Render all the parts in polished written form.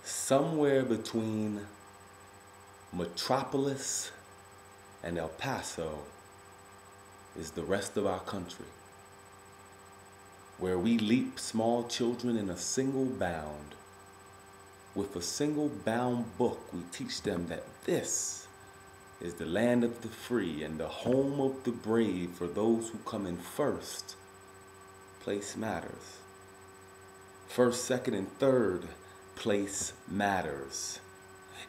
Somewhere between Metropolis and El Paso is the rest of our country, where we leap small children in a single bound. With a single bound book, we teach them that this is the land of the free and the home of the brave. For those who come in first, place matters. First, second, and third, place matters.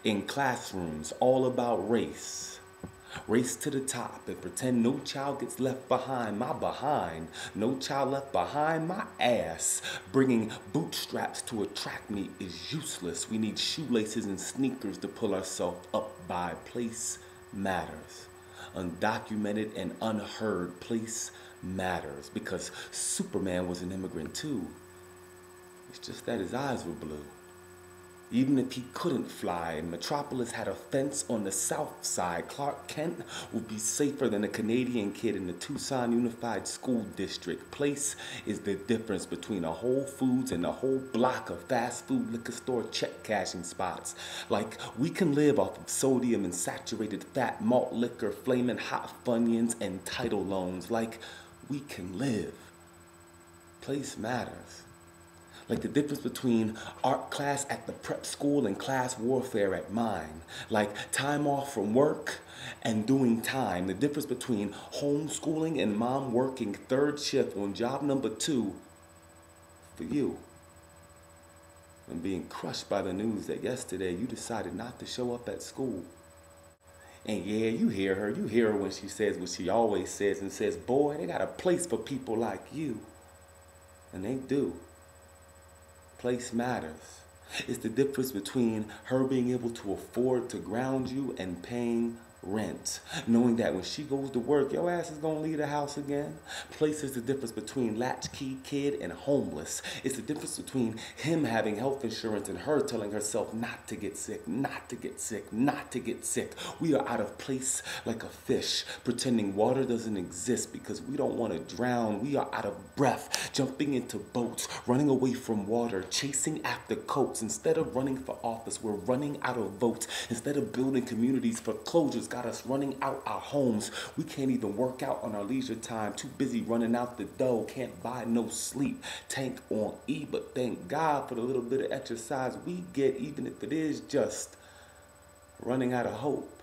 In classrooms, all about race. Race to the top and pretend no child gets left behind. My behind, no child left behind. My ass. Bringing bootstraps to a track meet is useless. We need shoelaces and sneakers to pull ourselves up by. Place matters. Undocumented and unheard, place matters. Because Superman was an immigrant too. It's just that his eyes were blue. Even if he couldn't fly, and Metropolis had a fence on the south side, Clark Kent would be safer than a Canadian kid in the Tucson Unified School District. Place is the difference between a Whole Foods and a whole block of fast food liquor store check cashing spots. Like, we can live off of sodium and saturated fat, malt liquor, flaming hot Funyuns, and title loans. Like, we can live. Place matters. Like the difference between art class at the prep school and class warfare at mine. Like time off from work and doing time. The difference between homeschooling and mom working third shift on job number 2 for you. And being crushed by the news that yesterday you decided not to show up at school. And yeah, you hear her when she says what she always says and says, boy, they got a place for people like you. And they do. Place matters. It's the difference between her being able to afford to ground you and paying rent. Knowing that when she goes to work, your ass is gonna leave the house again. Place is the difference between latchkey kid and homeless. It's the difference between him having health insurance and her telling herself not to get sick, not to get sick, not to get sick. We are out of place like a fish, pretending water doesn't exist because we don't want to drown. We are out of breath, jumping into boats, running away from water, chasing after coats. Instead of running for office, we're running out of votes. Instead of building communities, foreclosures got us running out our homes. We can't even work out on our leisure time. Too busy running out the dough. Can't buy no sleep. Tank on E, but thank God for the little bit of exercise we get, even if it is just running out of hope.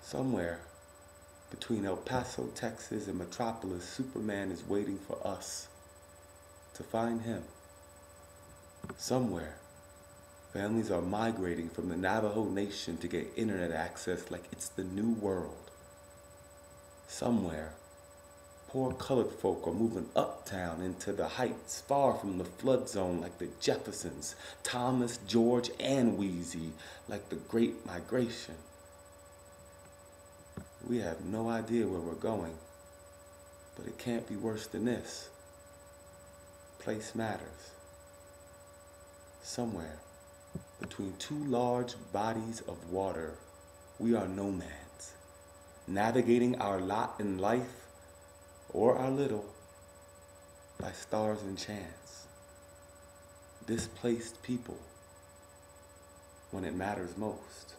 Somewhere between El Paso, Texas and Metropolis, Superman is waiting for us to find him. Somewhere, families are migrating from the Navajo Nation to get internet access like it's the new world. Somewhere, poor colored folk are moving uptown into the heights, far from the flood zone like the Jeffersons, Thomas, George, and Wheezy, like the Great Migration. We have no idea where we're going, but it can't be worse than this. Place matters. Somewhere between two large bodies of water, we are nomads, navigating our lot in life, or our little, by stars and chance. Displaced people when it matters most.